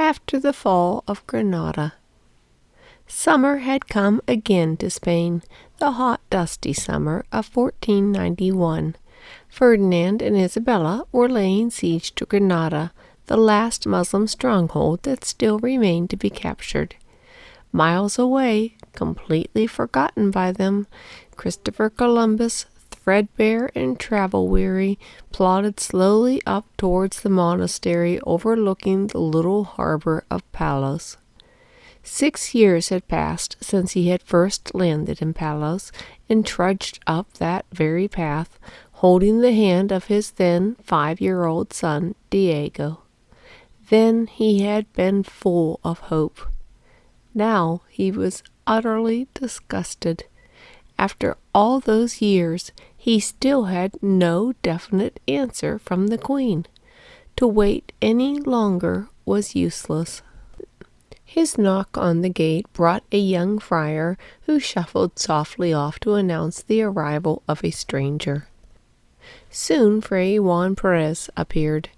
after the fall of Granada. Summer had come again to Spain, the hot, dusty summer of 1491. Ferdinand and Isabella were laying siege to Granada, the last Muslim stronghold that still remained to be captured. Miles away, completely forgotten by them, Christopher Columbus, threadbare and travel-weary, plodded slowly up towards the monastery overlooking the little harbor of Palos. 6 years had passed since he had first landed in Palos and trudged up that very path, holding the hand of his then 5-year-old son, Diego. Then he had been full of hope. Now he was utterly disgusted. After all those years, he still had no definite answer from the Queen. To wait any longer was useless. His knock on the gate brought a young friar who shuffled softly off to announce the arrival of a stranger. Soon Fray Juan Perez appeared,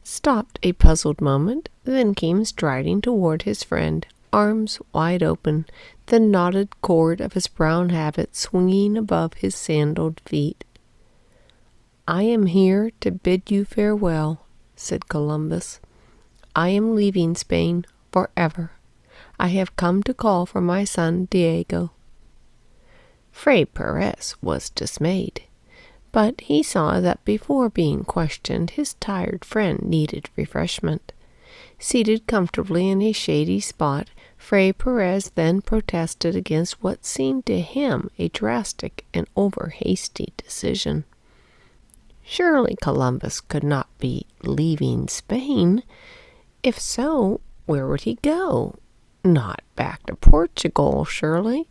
stopped a puzzled moment, then came striding toward his friend, arms wide open, the knotted cord of his brown habit swinging above his sandaled feet. "I am here to bid you farewell," said Columbus. "I am leaving Spain forever. I have come to call for my son Diego." Fray Perez was dismayed, but he saw that before being questioned his tired friend needed refreshment. Seated comfortably in a shady spot, Fray Perez then protested against what seemed to him a drastic and over-hasty decision. Surely Columbus could not be leaving Spain. If so, where would he go? Not back to Portugal, surely.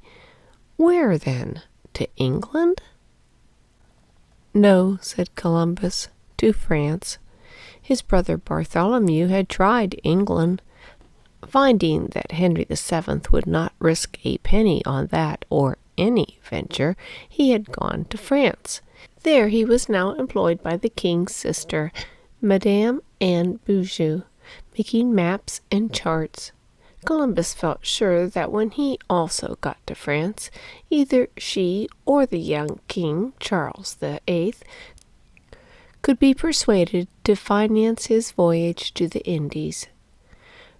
Where, then? To England? "No," said Columbus, "to France." His brother Bartholomew had tried England. Finding that Henry VII would not risk a penny on that or any venture, he had gone to France. There he was now employed by the king's sister, Madame Anne Beaujeu, making maps and charts. Columbus felt sure that when he also got to France, either she or the young king, Charles VIII, could be persuaded to finance his voyage to the Indies.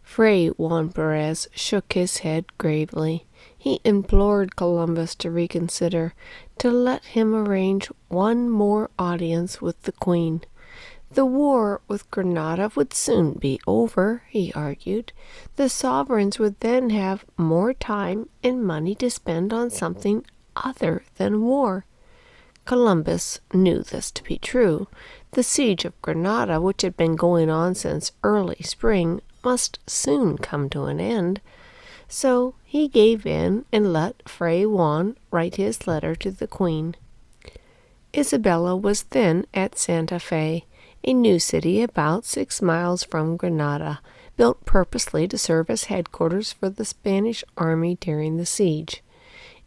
Fray Juan Perez shook his head gravely. He implored Columbus to reconsider, to let him arrange one more audience with the Queen. The war with Granada would soon be over, he argued. The sovereigns would then have more time and money to spend on something other than war. Columbus knew this to be true. The siege of Granada, which had been going on since early spring, must soon come to an end. So he gave in and let Fray Juan write his letter to the Queen. Isabella was then at Santa Fe, a new city about 6 miles from Granada, built purposely to serve as headquarters for the Spanish army during the siege.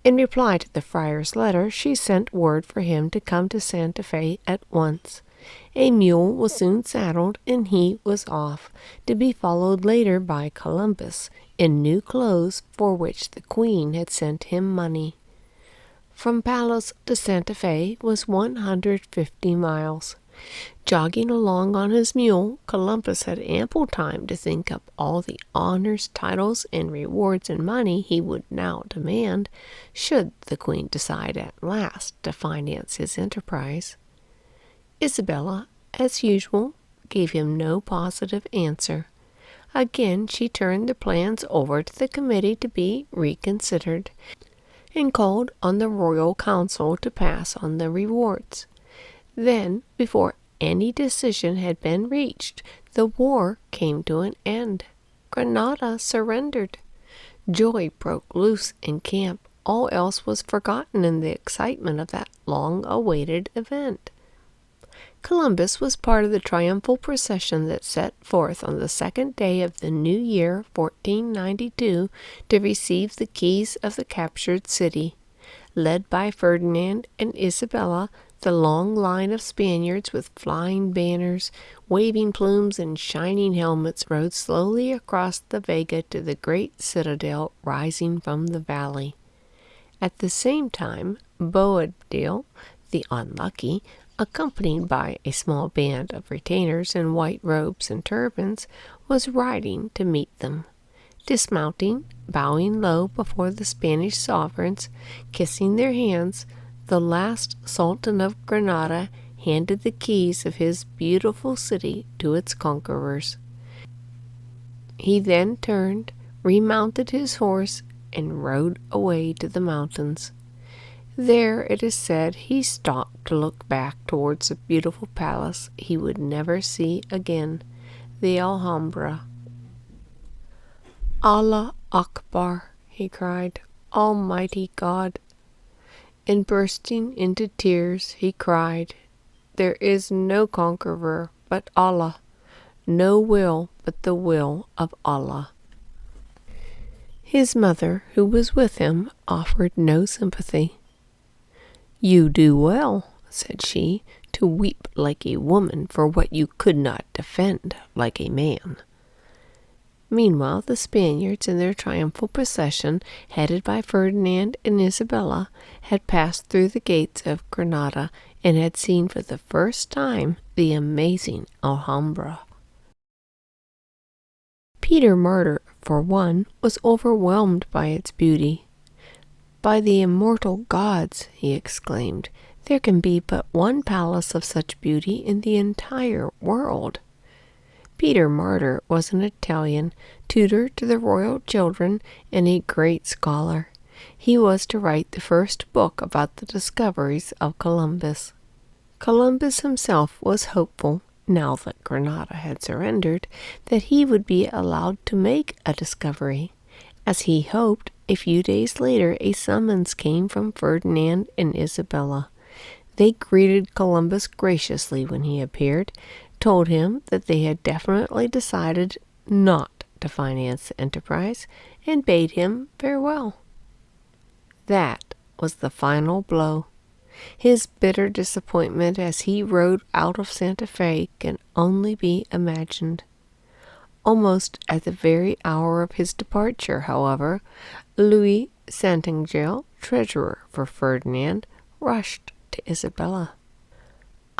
In reply to the friar's letter, she sent word for him to come to Santa Fe at once. A mule was soon saddled, and he was off, to be followed later by Columbus, in new clothes for which the Queen had sent him money. From Palos to Santa Fe was 150 miles. Jogging along on his mule, Columbus had ample time to think up all the honors, titles, and rewards and money he would now demand, should the Queen decide at last to finance his enterprise. Isabella, as usual, gave him no positive answer. Again she turned the plans over to the committee to be reconsidered, and called on the royal council to pass on the rewards. Then, before any decision had been reached, the war came to an end. Granada surrendered. Joy broke loose in camp. All else was forgotten in the excitement of that long-awaited event. Columbus was part of the triumphal procession that set forth on the second day of the new year 1492 to receive the keys of the captured city. Led by Ferdinand and Isabella, The long line of Spaniards with flying banners, waving plumes, and shining helmets rode slowly across the Vega to the great citadel rising from the valley. At the same time, Boabdil, the unlucky, accompanied by a small band of retainers in white robes and turbans, was riding to meet them. Dismounting, bowing low before the Spanish sovereigns, kissing their hands, the last Sultan of Granada handed the keys of his beautiful city to its conquerors. He then turned, remounted his horse, and rode away to the mountains. There, it is said, he stopped to look back towards the beautiful palace he would never see again, the Alhambra. Allah Akbar, he cried, Almighty God. And bursting into tears, he cried, There is no conqueror but Allah, no will but the will of Allah. His mother, who was with him, offered no sympathy. You do well, said she, to weep like a woman for what you could not defend like a man. Meanwhile, the Spaniards in their triumphal procession, headed by Ferdinand and Isabella, had passed through the gates of Granada and had seen for the first time the amazing Alhambra. Peter Martyr, for one, was overwhelmed by its beauty. By the immortal gods, he exclaimed, there can be but one palace of such beauty in the entire world. Peter Martyr was an Italian, tutor to the royal children, and a great scholar. He was to write the first book about the discoveries of Columbus. Columbus himself was hopeful, now that Granada had surrendered, that he would be allowed to make a discovery. As he hoped, a few days later a summons came from Ferdinand and Isabella. They greeted Columbus graciously when he appeared, told him that they had definitely decided not to finance the enterprise, and bade him farewell. That was the final blow. His bitter disappointment as he rode out of Santa Fe can only be imagined. Almost at the very hour of his departure, however, Louis Santangel, treasurer for Ferdinand, rushed to Isabella.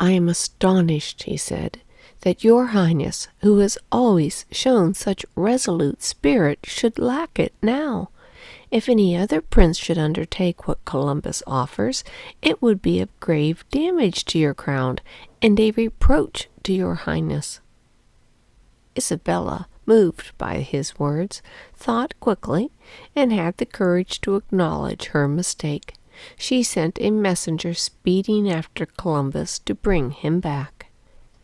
I am astonished, he said, that your Highness, who has always shown such resolute spirit, should lack it now. If any other prince should undertake what Columbus offers, it would be of grave damage to your crown and a reproach to your Highness. Isabella, moved by his words, thought quickly, and had the courage to acknowledge her mistake. She sent a messenger speeding after Columbus to bring him back.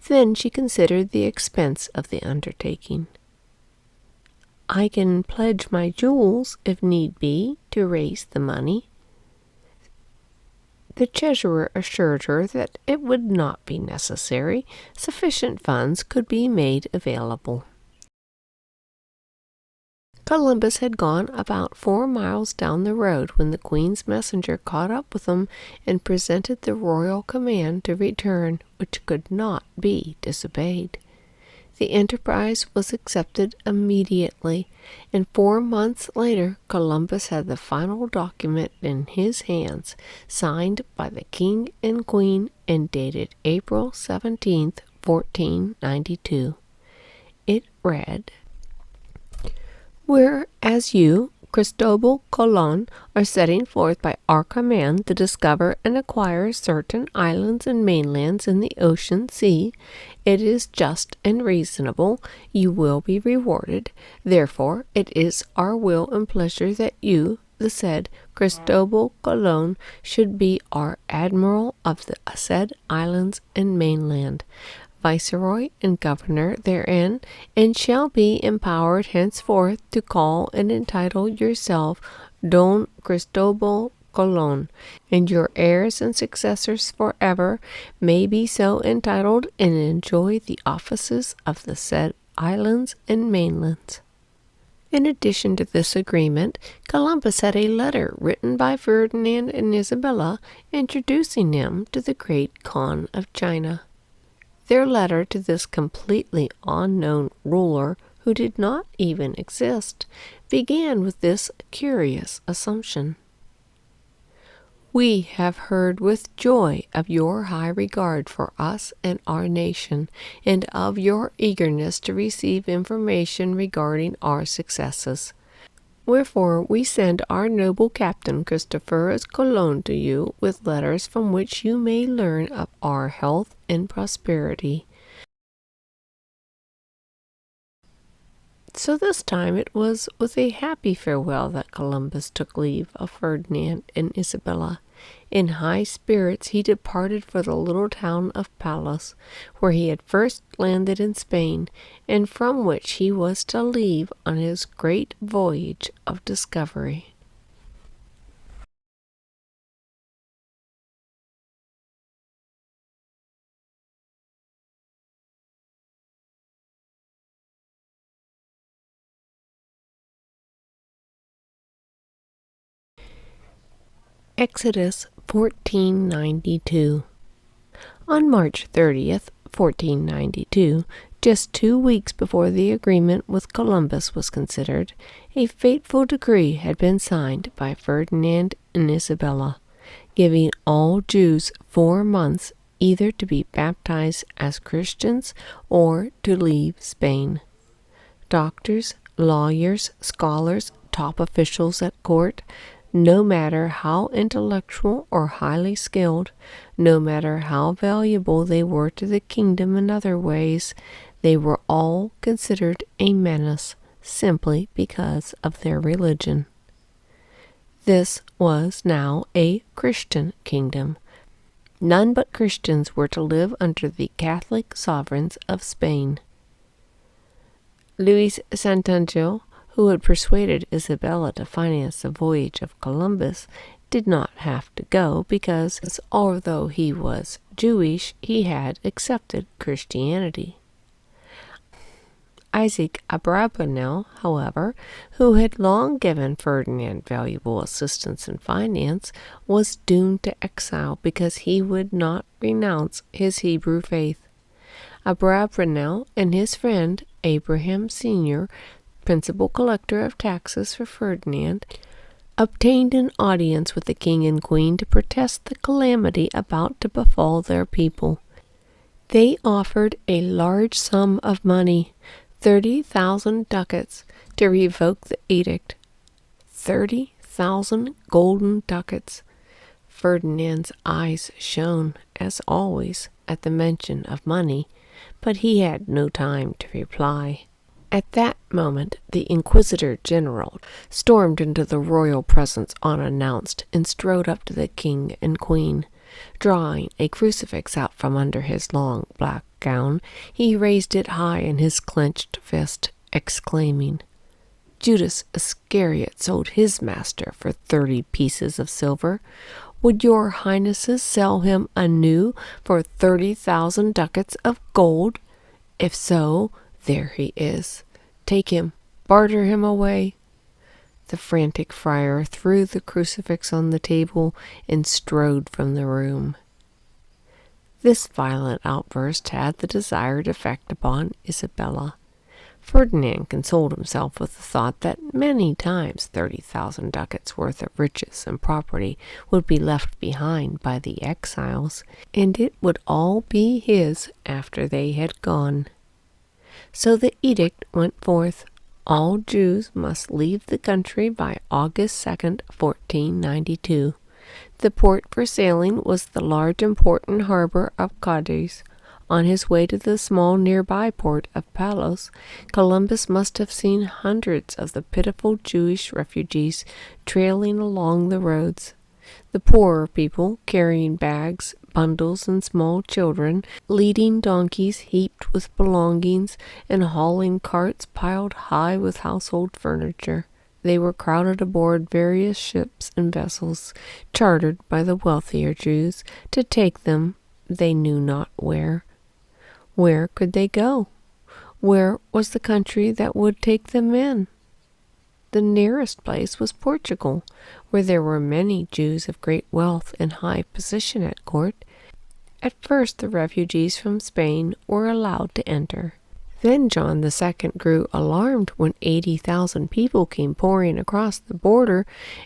Then she considered the expense of the undertaking. I can pledge my jewels, if need be, to raise the money. The treasurer assured her that it would not be necessary. Sufficient funds could be made available. Columbus had gone about 4 miles down the road when the Queen's messenger caught up with him and presented the royal command to return, which could not be disobeyed. The enterprise was accepted immediately, and 4 months later Columbus had the final document in his hands, signed by the King and Queen and dated April 17th, 1492. It read, Whereas you, Cristobal Colon, are setting forth by our command to discover and acquire certain islands and mainlands in the ocean sea, it is just and reasonable you will be rewarded. Therefore, it is our will and pleasure that you, the said Cristobal Colon, should be our admiral of the said islands and mainland, viceroy and governor therein, and shall be empowered henceforth to call and entitle yourself Don Cristobal Colon, and your heirs and successors forever may be so entitled and enjoy the offices of the said islands and mainlands. In addition to this agreement, Columbus had a letter written by Ferdinand and Isabella introducing him to the great Khan of China. Their letter to this completely unknown ruler, who did not even exist, began with this curious assumption. We have heard with joy of your high regard for us and our nation, and of your eagerness to receive information regarding our successes. Wherefore we send our noble captain Christopherus Colon to you with letters from which you may learn of our health and prosperity. So this time it was with a happy farewell that Columbus took leave of Ferdinand and Isabella. In high spirits he departed for the little town of Palos, where he had first landed in Spain, and from which he was to leave on his great voyage of discovery. Exodus 1492. On March 30th, 1492, just 2 weeks before the agreement with Columbus was considered, a fateful decree had been signed by Ferdinand and Isabella, giving all Jews 4 months either to be baptized as Christians or to leave Spain. Doctors, lawyers, scholars, top officials at court, no matter how intellectual or highly skilled, no matter how valuable they were to the kingdom in other ways, they were all considered a menace simply because of their religion. This was now a Christian kingdom. None but Christians were to live under the Catholic sovereigns of Spain. Luis Santango, who had persuaded Isabella to finance the voyage of Columbus, did not have to go because, although he was Jewish, he had accepted Christianity. Isaac Abravanel, however, who had long given Ferdinand valuable assistance in finance, was doomed to exile because he would not renounce his Hebrew faith. Abravanel and his friend Abraham Sr., principal collector of taxes for Ferdinand, obtained an audience with the king and queen to protest the calamity about to befall their people. They offered a large sum of money, 30,000 ducats, to revoke the edict. 30,000 golden ducats. Ferdinand's eyes shone, as always, at the mention of money, but he had no time to reply. At that moment the Inquisitor General stormed into the royal presence unannounced and strode up to the king and queen. Drawing a crucifix out from under his long black gown, he raised it high in his clenched fist, exclaiming, "Judas Iscariot sold his master for 30 pieces of silver. Would your highnesses sell him anew for 30,000 ducats of gold? If so, there he is. Take him, barter him away." The frantic friar threw the crucifix on the table and strode from the room. This violent outburst had the desired effect upon Isabella. Ferdinand consoled himself with the thought that many times 30,000 ducats worth of riches and property would be left behind by the exiles, and it would all be his after they had gone. So the edict went forth. All Jews must leave the country by August 2nd, 1492. The port for sailing was the large important harbor of Cadiz. On his way to the small nearby port of Palos, Columbus must have seen hundreds of the pitiful Jewish refugees trailing along the roads. The poorer people, carrying bags, bundles, and small children, leading donkeys heaped with belongings, and hauling carts piled high with household furniture. They were crowded aboard various ships and vessels, chartered by the wealthier Jews, to take them they knew not where. Where could they go? Where was the country that would take them in? The nearest place was Portugal, where there were many Jews of great wealth and high position at court. At first the refugees from Spain were allowed to enter. Then John II grew alarmed when 80,000 people came pouring across the border,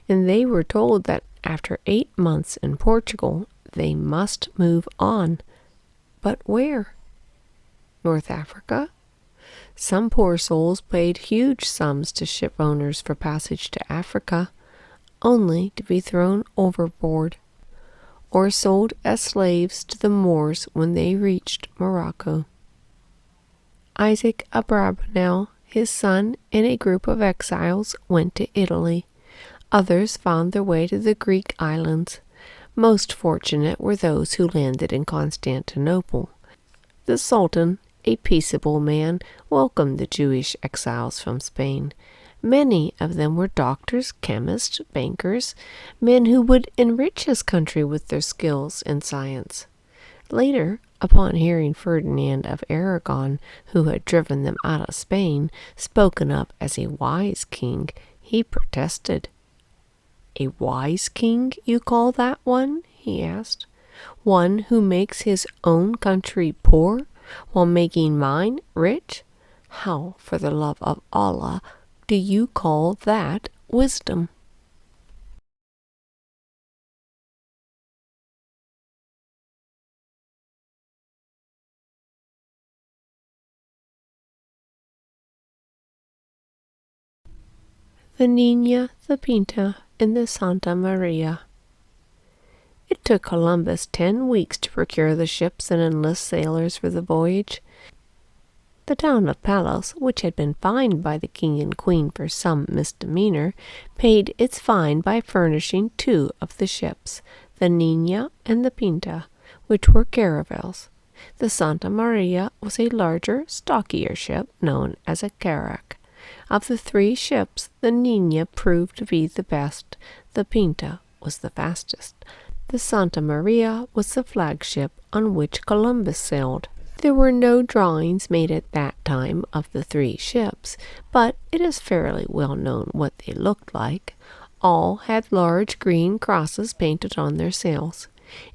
and they were told that after 8 months in Portugal, they must move on. But where? North Africa? Some poor souls paid huge sums to ship owners for passage to Africa, only to be thrown overboard, or sold as slaves to the Moors when they reached Morocco. Isaac Abravanel, his son, and a group of exiles went to Italy. Others found their way to the Greek islands. Most fortunate were those who landed in Constantinople. The Sultan, a peaceable man, welcomed the Jewish exiles from Spain. Many of them were doctors, chemists, bankers, men who would enrich his country with their skills in science. Later, upon hearing Ferdinand of Aragon, who had driven them out of Spain, spoken of as a wise king, he protested. "A wise king, you call that one?" he asked. "One who makes his own country poor, while making mine rich? How, for the love of Allah, do you call that wisdom?" The Niña, the Pinta, and the Santa Maria. It took Columbus 10 weeks to procure the ships and enlist sailors for the voyage. The town of Palos, which had been fined by the king and queen for some misdemeanor, paid its fine by furnishing 2 of the ships, the Niña and the Pinta, which were caravels. The Santa Maria was a larger, stockier ship known as a carrack. Of the 3 ships, the Niña proved to be the best. The Pinta was the fastest. The Santa Maria was the flagship on which Columbus sailed. There were no drawings made at that time of the 3 ships, but it is fairly well known what they looked like. All had large green crosses painted on their sails.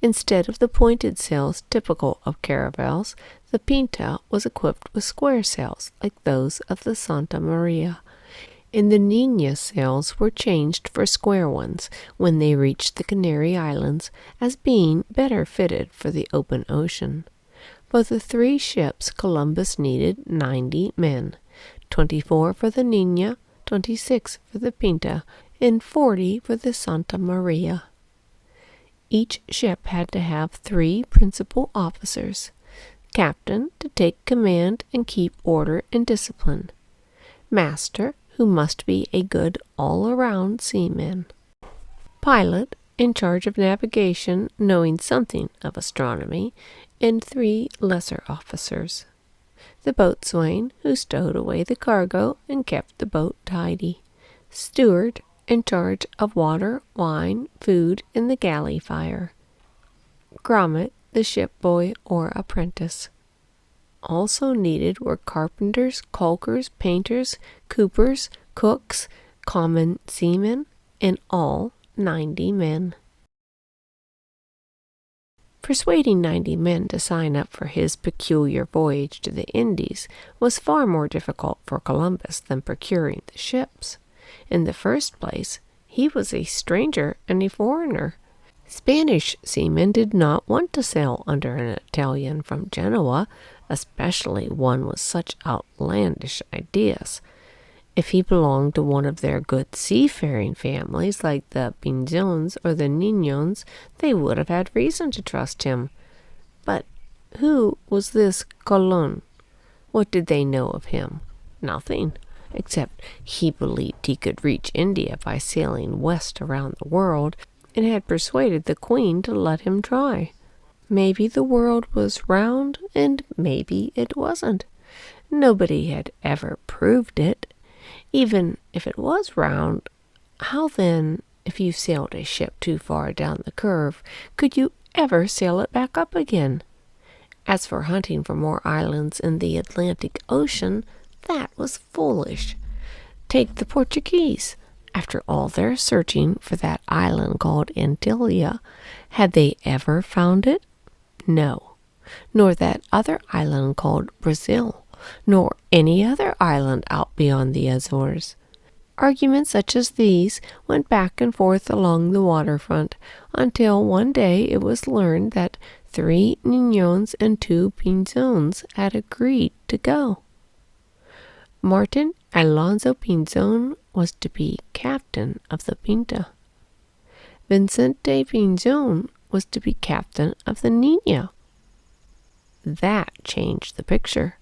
Instead of the pointed sails typical of caravels, the Pinta was equipped with square sails like those of the Santa Maria, and the Niña sails were changed for square ones when they reached the Canary Islands, as being better fitted for the open ocean. For the 3 ships Columbus needed 90 men, 24 for the Niña, 26 for the Pinta, and 40 for the Santa Maria. Each ship had to have 3 principal officers: captain, to take command and keep order and discipline; master, who must be a good all-around seaman; pilot, in charge of navigation, knowing something of astronomy; and 3 lesser officers: the boatswain, who stowed away the cargo and kept the boat tidy; steward, in charge of water, wine, food, and the galley fire; grommet, the ship boy or apprentice. Also needed were carpenters, caulkers, painters, coopers, cooks, common seamen, in all 90 men. Persuading 90 men to sign up for his peculiar voyage to the Indies was far more difficult for Columbus than procuring the ships. In the first place, he was a stranger and a foreigner. Spanish seamen did not want to sail under an Italian from Genoa, especially one with such outlandish ideas. If he belonged to one of their good seafaring families like the Pinzons or the Niñons, they would have had reason to trust him. But who was this Colon? What did they know of him? Nothing, except he believed he could reach India by sailing west around the world, and had persuaded the Queen to let him try. Maybe the world was round, and maybe it wasn't. Nobody had ever proved it. Even if it was round, how then, if you sailed a ship too far down the curve, could you ever sail it back up again? As for hunting for more islands in the Atlantic Ocean, that was foolish. Take the Portuguese. After all their searching for that island called Antilia, had they ever found it? No, nor that other island called Brazil, nor any other island out beyond the Azores. Arguments such as these went back and forth along the waterfront until one day it was learned that 3 Niños and 2 Pinzones had agreed to go. Martin Alonso Pinzon was to be captain of the Pinta. Vicente Pinzon was to be captain of the Niña. That changed the picture,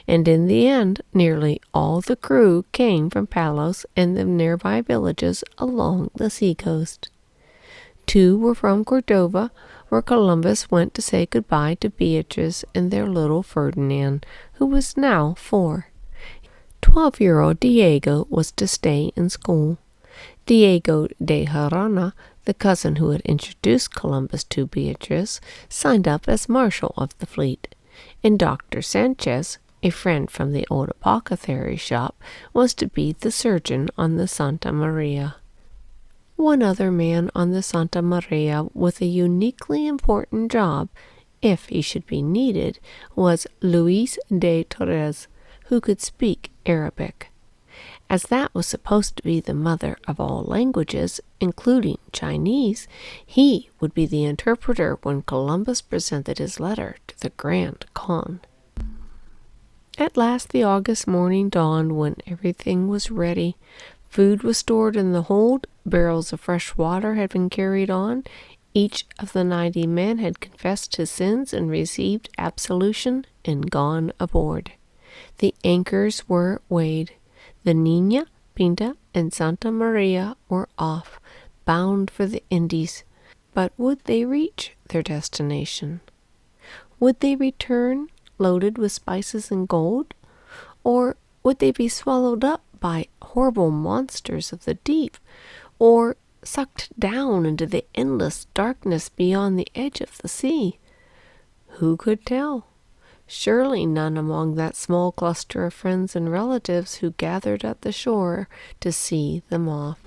and in the end nearly all the crew came from Palos and the nearby villages along the seacoast. 2 were from Cordova, where Columbus went to say goodbye to Beatrice and their little Ferdinand, who was now 4. 12-year-old Diego was to stay in school. Diego de Harana, the cousin who had introduced Columbus to Beatrice, signed up as marshal of the fleet, and Dr. Sanchez, a friend from the old apothecary shop, was to be the surgeon on the Santa Maria. One other man on the Santa Maria with a uniquely important job, if he should be needed, was Luis de Torres, who could speak Arabic. As that was supposed to be the mother of all languages, including Chinese, he would be the interpreter when Columbus presented his letter to the Grand Khan. At last the August morning dawned when everything was ready. Food was stored in the hold, barrels of fresh water had been carried on, each of the 90 men had confessed his sins and received absolution and gone aboard. The anchors were weighed. The Niña, Pinta, and Santa Maria were off, bound for the Indies. But would they reach their destination? Would they return loaded with spices and gold? Or would they be swallowed up by horrible monsters of the deep? Or sucked down into the endless darkness beyond the edge of the sea? Who could tell? Surely none among that small cluster of friends and relatives who gathered at the shore to see them off.